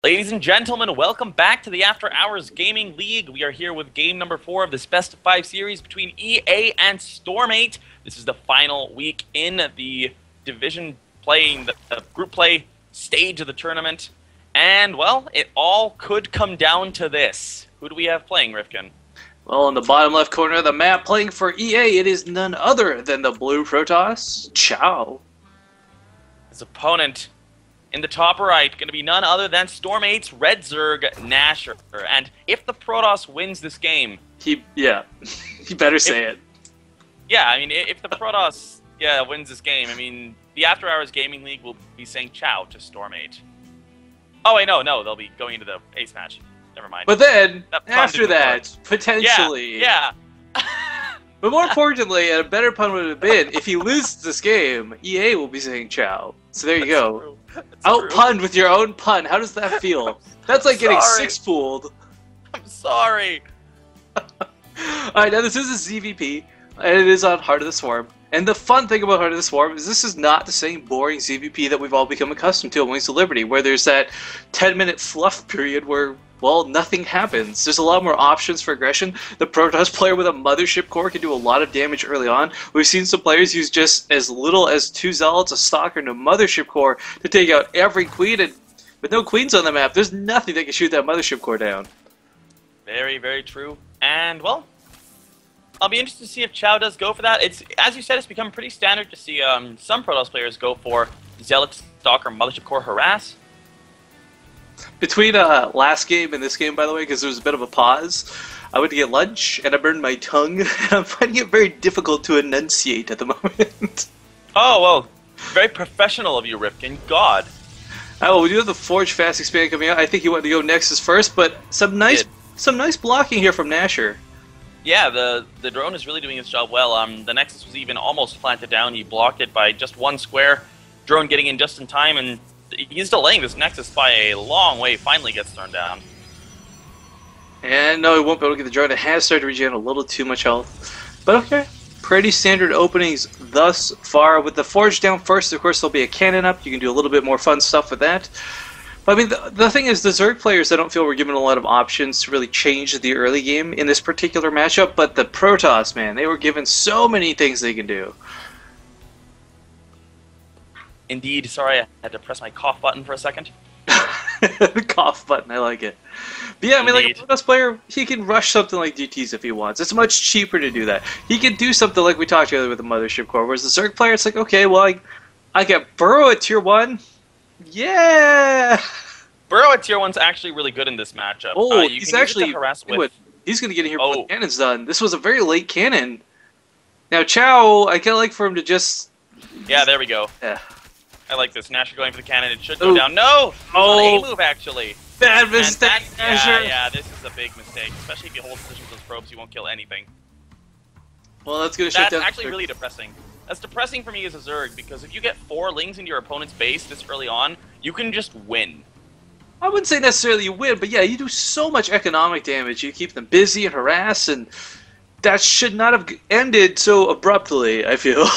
Ladies and gentlemen, welcome back to the After Hours Gaming League. We are here with game number 4 of this best of 5 series between EA and Storm8. This is the final week in the division playing the group play stage of the tournament. And, well, it all could come down to this. Who do we have playing, Rifkin? Well, in the bottom left corner of the map, playing for EA, it is none other than the Blue Protoss, Chow. His opponent in the top right, going to be none other than Storm8's Red Zerg Nasher. And if the Protoss wins this game... He better say it. Yeah, I mean, if the Protoss wins this game, I mean, the After Hours Gaming League will be saying ciao to Storm8. Oh, wait, no, they'll be going into the ace match. Never mind. But then, after that, potentially... Yeah. But more importantly, and a better pun would have been, if he loses this game, EA will be saying ciao. So there you go. Out-punned with your own pun. How does that feel? That's like getting six-pooled. I'm sorry. Alright, now this is a ZVP, and it is on Heart of the Swarm. And the fun thing about Heart of the Swarm is this is not the same boring ZVP that we've all become accustomed to on Wings of Liberty, where there's that 10-minute fluff period where, well, nothing happens. There's a lot more options for aggression. The Protoss player with a Mothership Core can do a lot of damage early on. We've seen some players use just as little as 2 Zealots, a Stalker, and a Mothership Core to take out every Queen, and with no Queens on the map, there's nothing that can shoot that Mothership Core down. Very, very true. And, well, I'll be interested to see if Chow does go for that. It's, as you said, it's become pretty standard to see some Protoss players go for Zealot, Stalker, Mothership Core, Harass. Between last game and this game, by the way, because there was a bit of a pause, I went to get lunch, and I burned my tongue, and I'm finding it very difficult to enunciate at the moment. Oh, well, very professional of you, Rifkin. God. Oh, we do have the Forge Fast expand coming out. I think he wanted to go Nexus first, but some nice blocking here from Nasher. Yeah, the drone is really doing its job well. The Nexus was even almost planted down. He blocked it by just 1 square. Drone getting in just in time, and he's delaying this Nexus by a long way. Finally gets thrown down. And no, he won't be able to get the drone. It has started to regen a little too much health. But okay, pretty standard openings thus far. With the Forge down first, of course, there'll be a cannon up. You can do a little bit more fun stuff with that. But I mean, the thing is, the Zerg players, I don't feel were given a lot of options to really change the early game in this particular matchup. But the Protoss, man, they were given so many things they can do. Indeed. Sorry, I had to press my cough button for a second. The cough button, I like it. But yeah, I mean, like a Protoss player, he can rush something like GTs if he wants. It's much cheaper to do that. He can do something like we talked about with the Mothership Core, whereas the Zerg player, it's like, okay, well, I get Burrow at tier 1. Yeah! Burrow at tier 1's actually really good in this matchup. Oh, he's actually harass with. He's going to get in here before the cannon's done. This was a very late cannon. Now, Chow, I kind of like for him to just... Yeah, there we go. Yeah. I like this. Nasher going for the cannon. It should go down. No! Oh! A move, actually. Bad mistake, Nasher. Yeah, this is a big mistake. Especially if you hold position with those probes, you won't kill anything. Well, that's going to shut down... That's actually really depressing. That's depressing for me as a Zerg, because if you get 4 lings into your opponent's base this early on, you can just win. I wouldn't say necessarily you win, but yeah, you do so much economic damage. You keep them busy and harass, and that should not have ended so abruptly, I feel.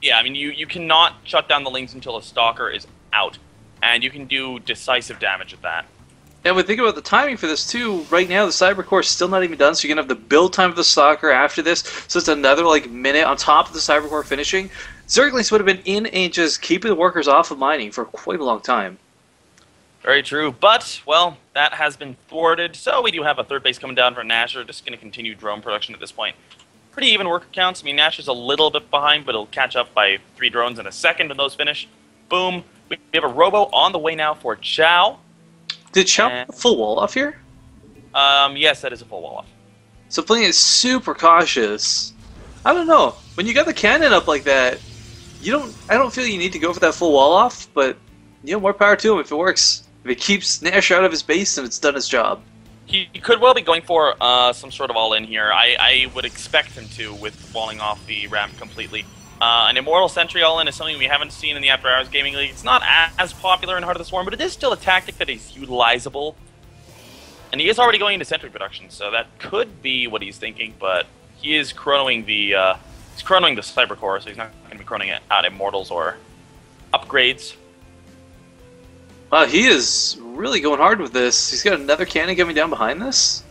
Yeah, I mean, you cannot shut down the lings until a Stalker is out, and you can do decisive damage at that. And we think about the timing for this too. Right now, the Cyber Core is still not even done, so you're gonna have the build time of the Stalker after this. So it's another like minute on top of the Cyber Core finishing. Zerglings would have been in and just keeping the workers off of mining for quite a long time. Very true, but well, that has been thwarted. So we do have a third base coming down for Nasher. Just going to continue drone production at this point. Pretty even worker counts. I mean, Nasher's a little bit behind, but it'll catch up by 3 drones in a second when those finish. Boom. We have a Robo on the way now for Chow. Did Chow have a full wall off here? Yes, that is a full wall off. So playing it super cautious. I don't know. When you got the cannon up like that, I don't feel you need to go for that full wall off, but you know, more power to him if it works. If it keeps Nash out of his base, then it's done its job. He could well be going for some sort of all-in here. I would expect him to, with walling off the ramp completely. An Immortal Sentry all-in is something we haven't seen in the After Hours Gaming League. It's not as popular in Heart of the Swarm, but it is still a tactic that is utilizable. And he is already going into Sentry production, so that could be what he's thinking, but he is chronoing the Cyber Core, so he's not going to be chronoing it out Immortals or upgrades. Wow, he is really going hard with this. He's got another cannon coming down behind this.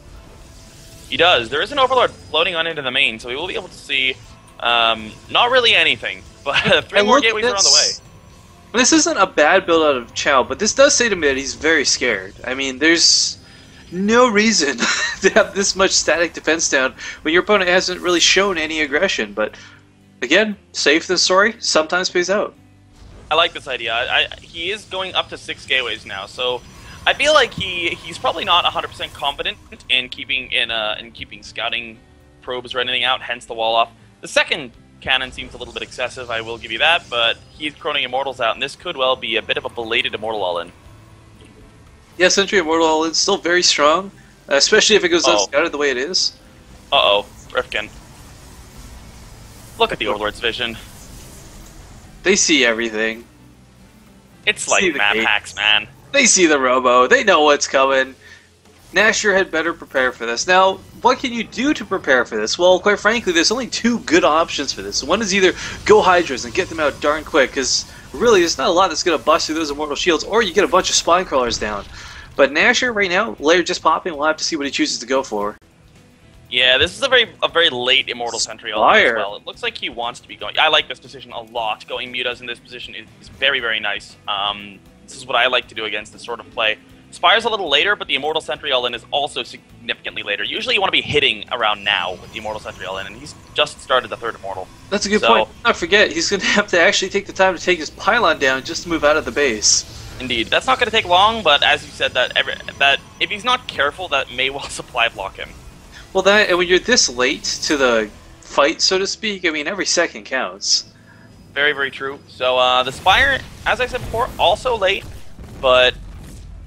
He does. There is an Overlord floating on into the main, so we will be able to see not really anything, but 3 more gateways are on the way. This isn't a bad build out of Chow, but this does say to me that he's very scared. I mean, there's no reason to have this much static defense down when your opponent hasn't really shown any aggression. But again, safe than sorry sometimes pays out. I like this idea. He is going up to 6 gateways now, so I feel like he's probably not 100% confident in keeping scouting probes or anything out. Hence the wall off. The second cannon seems a little bit excessive, I will give you that, but he's chroning Immortals out, and this could well be a bit of a belated Immortal all-in. Yeah, Sentry Immortal all-in still very strong, especially if it goes unscouted the way it is. Uh-oh, Rifkin. Look at the Overlord's vision. They see everything. It's like map hacks, man. They see the robo. They know what's coming. Nashor had better prepare for this. Now, what can you do to prepare for this? Well, quite frankly, there's only 2 good options for this. One is either go Hydras and get them out darn quick, because really there's not a lot that's going to bust through those Immortal Shields, or you get a bunch of Spine Crawlers down. But Nashor, right now, layer just popping, we'll have to see what he chooses to go for. Yeah, this is a very late Immortal Sentry as well. It looks like he wants to be going. I like this decision a lot. Going Mutas in this position is very, very nice. This is what I like to do against this sort of play. Spire's a little later, but the Immortal Sentry all-in is also significantly later. Usually you want to be hitting around now with the Immortal Sentry all-in, and he's just started the 3rd Immortal. That's a good point. Not forget, he's going to have to actually take the time to take his pylon down just to move out of the base. Indeed. That's not going to take long, but as you said, that if he's not careful, that may well supply block him. Well, and when you're this late to the fight, so to speak, I mean, every second counts. Very, very true. So the Spire, as I said before, also late, but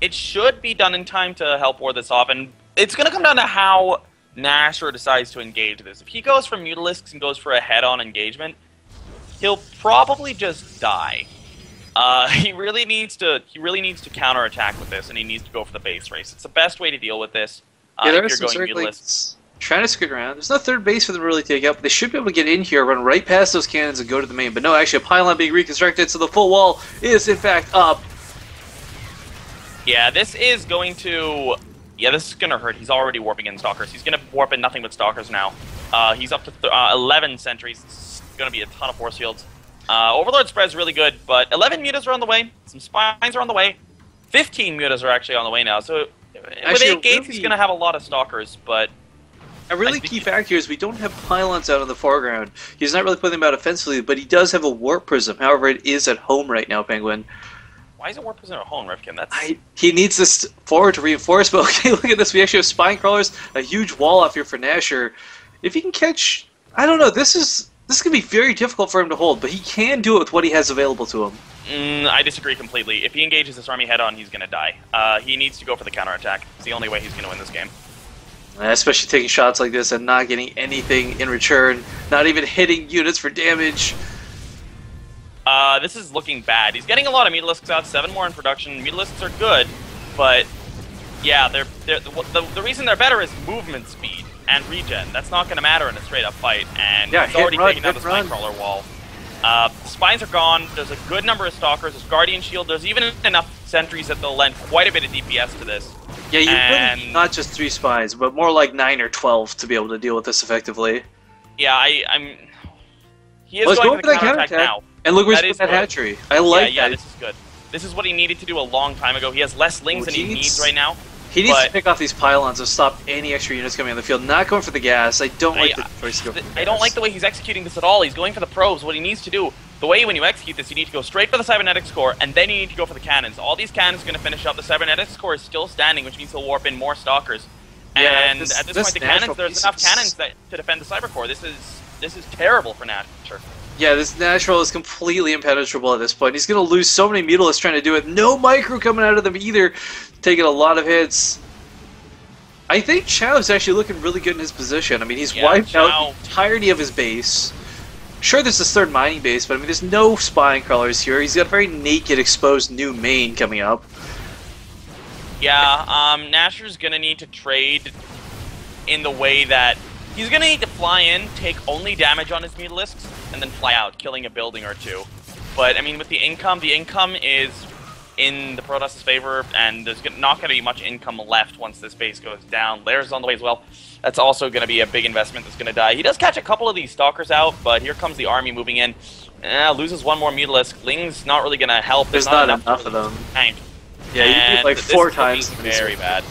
it should be done in time to help ward this off, and it's going to come down to how Nashor decides to engage this. If he goes for Mutalisks and goes for a head-on engagement, he'll probably just die. He really needs to counterattack with this, and he needs to go for the base race. It's the best way to deal with this. Yeah, there are some Mutalisks trying to skirt around. There's no 3rd base for them to really take out, but they should be able to get in here, run right past those cannons, and go to the main. But no, actually, a pylon being reconstructed, so the full wall is, in fact, up. Yeah, this is going to... Yeah, this is going to hurt. He's already warping in Stalkers. He's going to warp in nothing but Stalkers now. He's up to 11 Sentries. It's going to be a ton of Force Fields. Overlord spread's really good, but 11 Mutas are on the way. Some Spines are on the way. 15 Mutas are actually on the way now. So with 8 gates, he's going to have a lot of Stalkers, but... A really key factor here is we don't have pylons out in the foreground. He's not really putting them out offensively, but he does have a Warp Prism. However, it is at home right now, Pengwin. Why is it Warp Prism at home, Rifkin? He needs this forward to reinforce, but okay, look at this. We actually have Spine Crawlers, a huge wall off here for Nashor. If he can catch... I don't know, this is going to be very difficult for him to hold, but he can do it with what he has available to him. I disagree completely. If he engages this army head-on, he's going to die. He needs to go for the counterattack. It's the only way he's going to win this game. Especially taking shots like this and not getting anything in return, not even hitting units for damage. This is looking bad. He's getting a lot of Mutalisks out, 7 more in production. Mutalisks are good, but yeah, the reason they're better is movement speed and regen. That's not going to matter in a straight-up fight, and he's already taken down the Spine Crawler wall. The Spines are gone. There's a good number of Stalkers. There's Guardian Shield. There's even enough Sentries that they'll lend quite a bit of DPS to this. Yeah, you really need not just 3 Spines, but more like 9 or 12 to be able to deal with this effectively. Yeah, he is going for the counterattack now. And look where's that hatchery. I like that. Yeah, this is good. This is what he needed to do a long time ago. He has less lings than he needs right now. He needs to pick off these pylons and stop any extra units coming on the field. Not going for the gas. I don't like the choice to go for the gas. I don't like the way he's executing this at all. He's going for the probes. What he needs to do, the way when you execute this, you need to go straight for the Cybernetics Core, and then you need to go for the cannons. All these cannons are going to finish up. The Cybernetics Core is still standing, which means he'll warp in more Stalkers. And at this point, the cannons, there's enough cannons to defend the Cyber Core. This is terrible for Nashor. Yeah, this Natural is completely impenetrable at this point. He's going to lose so many Mutalisks trying to do it. No micro coming out of them either. Taking a lot of hits. I think Chow is actually looking really good in his position. I mean, he's wiped out the entirety of his base. Sure, there's this 3rd mining base, but I mean, there's no Spine Crawlers here. He's got a very naked, exposed new main coming up. Yeah, Nashor's going to need to trade in the way that he's going to need to fly in, take only damage on his Mutalisks, and then fly out, killing a building or 2. But, I mean, with the income is in the Protoss's favor, and there's not going to be much income left once this base goes down. Lairs on the way as well. That's also going to be a big investment that's going to die. He does catch a couple of these Stalkers out, but here comes the army moving in. Loses one more Mutalisk. Ling's not really going to help. There's not enough of them. Tank. Yeah, you need like 4 times. Very bad.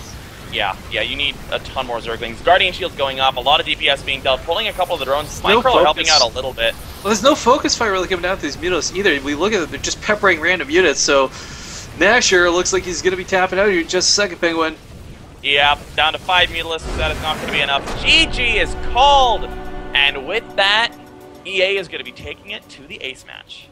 Yeah, you need a ton more Zerglings. Guardian Shield's going up, a lot of DPS being dealt, pulling a couple of the drones. Micro helping out a little bit. Well, there's no focus fire really coming down to these Mutalisks either. We look at it, they're just peppering random units, so Nasher looks like he's going to be tapping out here in just a second, Pengwin. Yeah, down to 5 Mutalisks, that is not going to be enough. GG is called! And with that, EA is going to be taking it to the ace match.